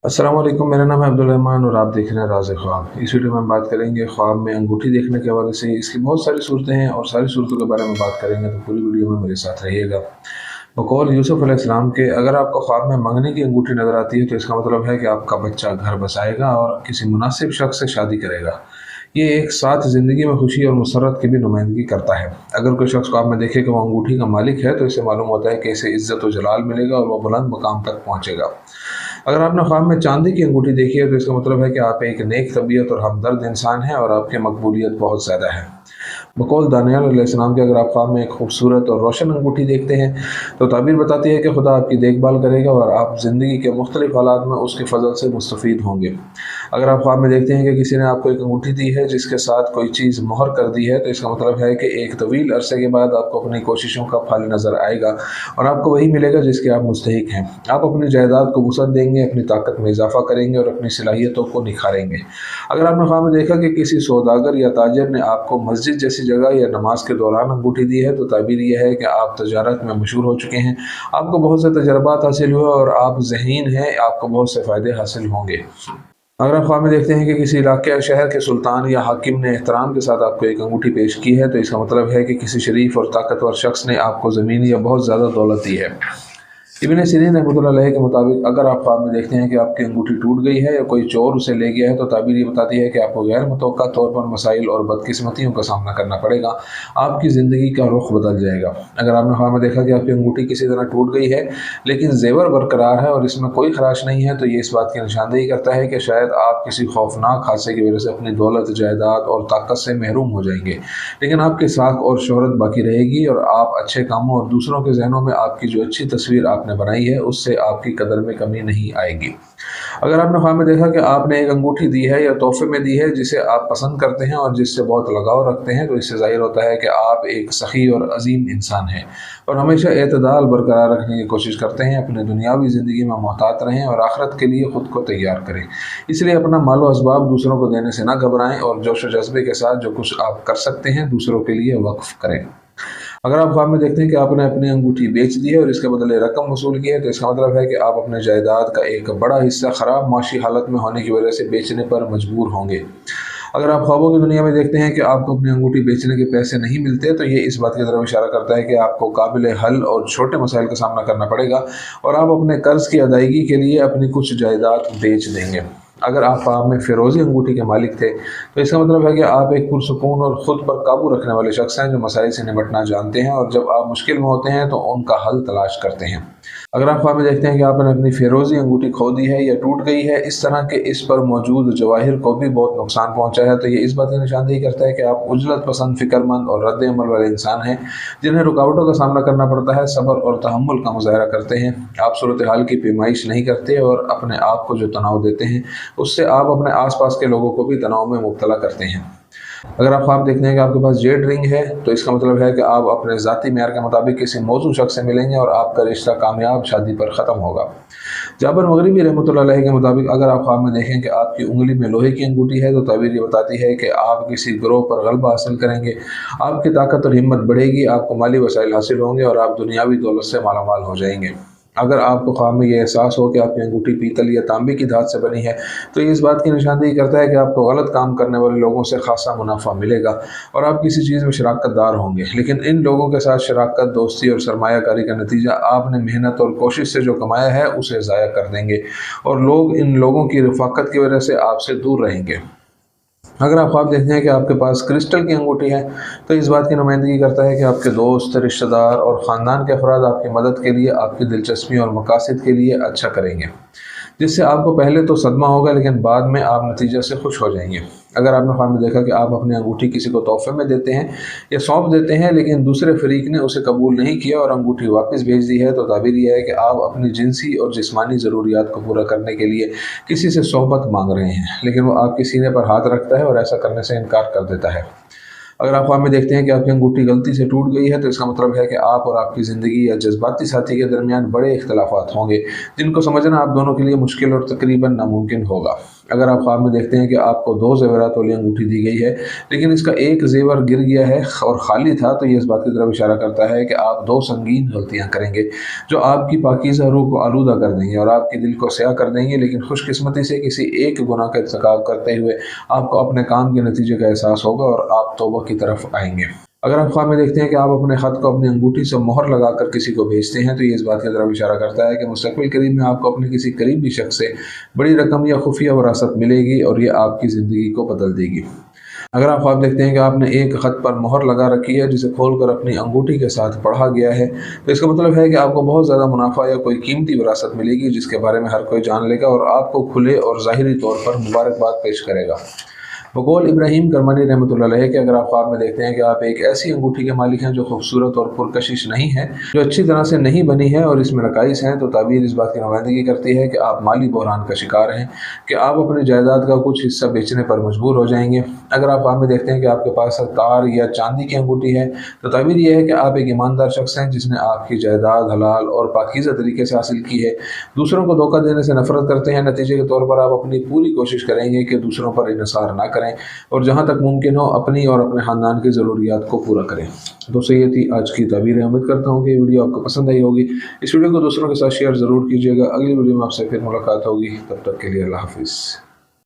अस्सलाम वालेकुम। मेरा नाम है अब्दुल रहमान और आप देख रहे हैं राज़ ख्वाब। इस वीडियो में हम बात करेंगे ख्वाब में अंगूठी देखने के हवाले से। इसकी बहुत सारी सूरतें हैं और सारी सूरतों के बारे में बात करेंगे, तो पूरी वीडियो में मेरे साथ रहिएगा। बकौल यूसुफ अलैहिस्सलाम के, अगर आपको ख्वाब में मंगने की अंगूठी नजर आती है तो इसका मतलब है कि आपका बच्चा घर बसाएगा और किसी मुनासिब शख्स से शादी करेगा। ये एक साथ ज़िंदगी में खुशी और मुसर्रत की भी नुमाइंदगी करता है। अगर कोई शख्स ख्वाब में देखे कि वो अंगूठी का मालिक है तो इसे मालूम होता है कि इसे इज्जत और जलाल मिलेगा और वह बुलंद मुकाम तक पहुँचेगा। अगर आपने ख्वाब में चांदी की अंगूठी देखी है तो इसका मतलब है कि आप एक नेक तबीयत और हमदर्द इंसान हैं और आपकी मकबूलियत बहुत ज़्यादा है। बकौल दानियाल अलैहिस्सलाम के, अगर आप ख्वाब में एक खूबसूरत और रोशन अंगूठी देखते हैं तो ताबीर बताती है कि खुदा आपकी देखभाल करेगा और आप ज़िंदगी के मुख्तलिफ हालात में उसके फजल से मुस्तफ़ीद होंगे। अगर आप ख्वाब में देखते हैं कि किसी ने आपको एक अंगूठी दी है जिसके साथ कोई चीज़ मोहर कर दी है तो इसका मतलब है कि एक तवील अरसे के बाद आपको अपनी कोशिशों का फल नज़र आएगा और आपको वही मिलेगा जिसके आप मुस्तहिक हैं। आप अपनी जायदाद को वसअत देंगे, अपनी ताकत में इजाफा करेंगे और अपनी सलाहियतों को निखारेंगे। अगर आपने ख्वाब में देखा कि किसी सौदागर या ताजर ने आपको मस्जिद जैसी जगह या नमाज के दौरान अंगूठी दी है तो ताबीर यह है कि आप तजारत में मशहूर हो चुके हैं, आपको बहुत से तजर्बात हासिल हुए और आप ज़हीन हैं, आपको बहुत से फ़ायदे हासिल होंगे। अगर आप ख्वाब में देखते हैं कि किसी इलाके या शहर के सुल्तान या हाकिम ने एहतराम के साथ आपको एक अंगूठी पेश की है तो इसका मतलब है कि किसी शरीफ और ताकतवर शख्स ने आपको ज़मीन या बहुत ज़्यादा दौलत दी है। इब्न सीरीन रहमतुल्लाह अलैह के मुताबिक, अगर आप ख्वाब में देखते हैं कि आपकी अंगूठी टूट गई है या कोई चोर उसे ले गया है तो ताबीर ये बताती है कि आपको गैर मुतवक्का तौर पर मसाइल और बदकिस्मतियों का सामना करना पड़ेगा। आपकी ज़िंदगी का रुख बदल जाएगा। अगर आपने ख्वाब में देखा कि आपकी अंगूठी किसी तरह टूट गई है लेकिन जेवर बरकरार है और इसमें कोई खराश नहीं है तो ये इस बात की निशानदेही करता है कि शायद आप किसी खौफनाक हादसे की वजह से अपनी दौलत, जायदाद और ताकत से महरूम हो जाएंगे, लेकिन आपकी साख और शोहरत बाकी रहेगी और आप अच्छे कामों और दूसरों के जहनों में आपकी जो अच्छी तस्वीर आपने बनाई है उससे आपकी कदर में कमी नहीं आएगी। अगर आपने ख्वाब में देखा कि आपने एक अंगूठी दी है या तोहफे में दी है जिसे आप पसंद करते हैं और जिससे बहुत लगाव रखते हैं तो इससे जाहिर होता है कि आप एक सखी और अजीम इंसान हैं और हमेशा एतदाल बरकरार रखने की कोशिश करते हैं। अपनी दुनियावी ज़िंदगी में मोहतात रहें और आखिरत के लिए ख़ुद को तैयार करें। इसलिए अपना मालो असबाब दूसरों को देने से ना घबराएं और जोश व जज्बे के साथ जो कुछ आप कर सकते हैं दूसरों के लिए वक्फ करें। अगर आप ख्वाब में देखते हैं कि आपने अपनी अंगूठी बेच दी है और इसके बदले रकम वसूल की है तो इसका मतलब है कि आप अपने जायदाद का एक बड़ा हिस्सा ख़राब माशी हालत में होने की वजह से बेचने पर मजबूर होंगे। अगर आप ख्वाबों की दुनिया में देखते हैं कि आपको अपनी अंगूठी बेचने के पैसे नहीं मिलते तो ये इस बात की तरफ इशारा करता है कि आपको काबिल हल और छोटे मसाइल का सामना करना पड़ेगा और आप अपने कर्ज की अदायगी के लिए अपनी कुछ जायदाद बेच देंगे। अगर आप ख्वाब में फिरोज़ी अंगूठी के मालिक थे तो इसका मतलब है कि आप एक पुरसुकून और ख़ुद पर काबू रखने वाले शख्स हैं जो मसाइल से निपटना जानते हैं और जब आप मुश्किल में होते हैं तो उनका हल तलाश करते हैं। अगर आप ख्वाब में देखते हैं कि आपने अपनी फिरोज़ी अंगूठी खो दी है या टूट गई है इस तरह के इस पर मौजूद जवाहिर को भी बहुत नुकसान पहुँचा है तो ये इस बात की निशानदेही करता है कि आप उजलत पसंद, फ़िक्रमंद और रद्द अमल वाले इंसान हैं जिन्हें रुकावटों का सामना करना पड़ता है, सब्र और तहम्मुल का मुज़ाहरा करते हैं। आप सूरत हाल की पैमाइश नहीं करते और अपने आप को जो तनाव देते हैं उससे आप अपने आसपास के लोगों को भी तनाव में मुब्तला करते हैं। अगर आप ख्वाब देखते हैं कि आपके पास जेड रिंग है तो इसका मतलब है कि आप अपने ज़ाती मेयार के मुताबिक किसी मौजूद शख्स से मिलेंगे और आपका रिश्ता कामयाब शादी पर ख़त्म होगा। जाबर मगरिबी रहमतुल्लाह अलैह के मुताबिक, अगर आप ख्वाब में देखें कि आपकी उंगली में लोहे की अंगूठी है तो ताबीर ये बताती है कि आप किसी ग्रोह पर गलबा हासिल करेंगे, आपकी ताकत और हिम्मत बढ़ेगी, आपको माली वसाइल हासिल होंगे और आप दुनियावी दौलत से मालामाल हो जाएंगे। अगर आपको ख्वाब में ये एहसास हो कि आपकी अंगूठी पीतल या तांबे की धात से बनी है तो ये इस बात की निशानदेही करता है कि आपको गलत काम करने वाले लोगों से खासा मुनाफा मिलेगा और आप किसी चीज़ में शराकतदार होंगे, लेकिन इन लोगों के साथ शराकत, दोस्ती और सरमायाकारी का नतीजा आपने मेहनत और कोशिश से जो कमाया है उसे ज़ाया कर देंगे और लोग इन लोगों की रफ़ाकत की वजह से आपसे दूर रहेंगे। अगर आप ख्वाब देखते हैं कि आपके पास क्रिस्टल की अंगूठी है तो इस बात की नुमाइंदगी करता है कि आपके दोस्त, रिश्तेदार और ख़ानदान के अफराद आपकी मदद के लिए, आपकी दिलचस्पी और मकासद के लिए अच्छा करेंगे, जिससे आपको पहले तो सदमा होगा लेकिन बाद में आप नतीजे से खुश हो जाएंगे। अगर आपने ख्वाब में देखा कि आप अपनी अंगूठी किसी को तोहफे में देते हैं या सौंप देते हैं लेकिन दूसरे फरीक ने उसे कबूल नहीं किया और अंगूठी वापस भेज दी है तो ताबीर यह है कि आप अपनी जिनसी और जिस्मानी ज़रूरियात को पूरा करने के लिए किसी से सोहबत मांग रहे हैं, लेकिन वो आपके सीने पर हाथ रखता है और ऐसा करने से इनकार कर देता है। अगर आप ख्वाब में देखते हैं कि आपकी अंगूठी गलती से टूट गई है तो इसका मतलब है कि आप और आपकी ज़िंदगी या जज्बाती साथी के दरमियान बड़े इख्तलाफात होंगे जिनको समझना आप दोनों के लिए मुश्किल और तकरीबन नामुमकिन होगा। अगर आप ख्वाब में देखते हैं कि आपको 2 ज़ेवरात वाली अंगूठी दी गई है, लेकिन इसका एक ज़ेवर गिर गया है और ख़ाली था, तो ये इस बात की तरफ इशारा करता है कि आप 2 संगीन गलतियाँ करेंगे जो आपकी पाकीज़ा रूह को आलूदा कर देंगे और आपके दिल को स्याह कर देंगे। लेकिन खुशकिस्मती से किसी एक गुनाह का इर्तिकाब करते हुए आपको अपने काम के नतीजे का एहसास होगा और आप तौबा की तरफ आएंगे। अगर आप ख्वाब में देखते हैं कि आप अपने ख़त को अपनी अंगूठी से मोहर लगाकर किसी को भेजते हैं, तो ये इस बात की तरफ इशारा करता है कि मुस्तक़बिल करीब में आपको अपने किसी करीबी शख्स से बड़ी रकम या खुफिया विरासत मिलेगी और ये आपकी ज़िंदगी को बदल देगी। अगर आप ख्वाब देखते हैं कि आपने एक ख़त पर मोहर लगा रखी है जिसे खोलकर अपनी अंगूठी के साथ पढ़ा गया है, तो इसका मतलब है कि आपको बहुत ज़्यादा मुनाफा या कोई कीमती विरासत मिलेगी जिसके बारे में हर कोई जान लेगा और आपको खुले और ज़ाहिरी तौर पर मुबारकबाद पेश करेगा। बकौल इब्राहिम करमानी रहमतुल्लाह अलैह कि अगर आप ख्वाब में देखते हैं कि आप एक ऐसी अंगूठी के मालिक हैं जो खूबसूरत और पुरकशिश नहीं है, जो अच्छी तरह से नहीं बनी है और इसमें नकाइस हैं, तो ताबीर इस बात की नुमाइंदगी करती है कि आप माली बहरान का शिकार हैं, कि आप अपनी जायदाद का कुछ हिस्सा बेचने पर मजबूर हो जाएंगे। अगर आप ख्वाब में देखते हैं कि आपके पास तार या चांदी की अंगूठी है, तो ताबीर यह है कि आप एक ईमानदार शख्स हैं जिसने आपकी जायदाद हलाल और पाकीज़ा तरीके से हासिल की है। दूसरों को धोखा देने से नफरत करते हैं। नतीजे के तौर पर आप अपनी पूरी कोशिश करेंगे कि दूसरों पर इन्हिसार ना करें और जहाँ तक मुमकिन हो अपनी और अपने ख़ानदान की ज़रूरियात को पूरा करें। दोस्तों, ये थी आज की ताबीर। उम्मीद करता हूँ कि ये वीडियो आपको पसंद आई होगी। इस वीडियो को दूसरों के साथ शेयर ज़रूर कीजिएगा। अगली वीडियो में आपसे फिर मुलाकात होगी। तब तक के लिए अल्लाह हाफ़िज़।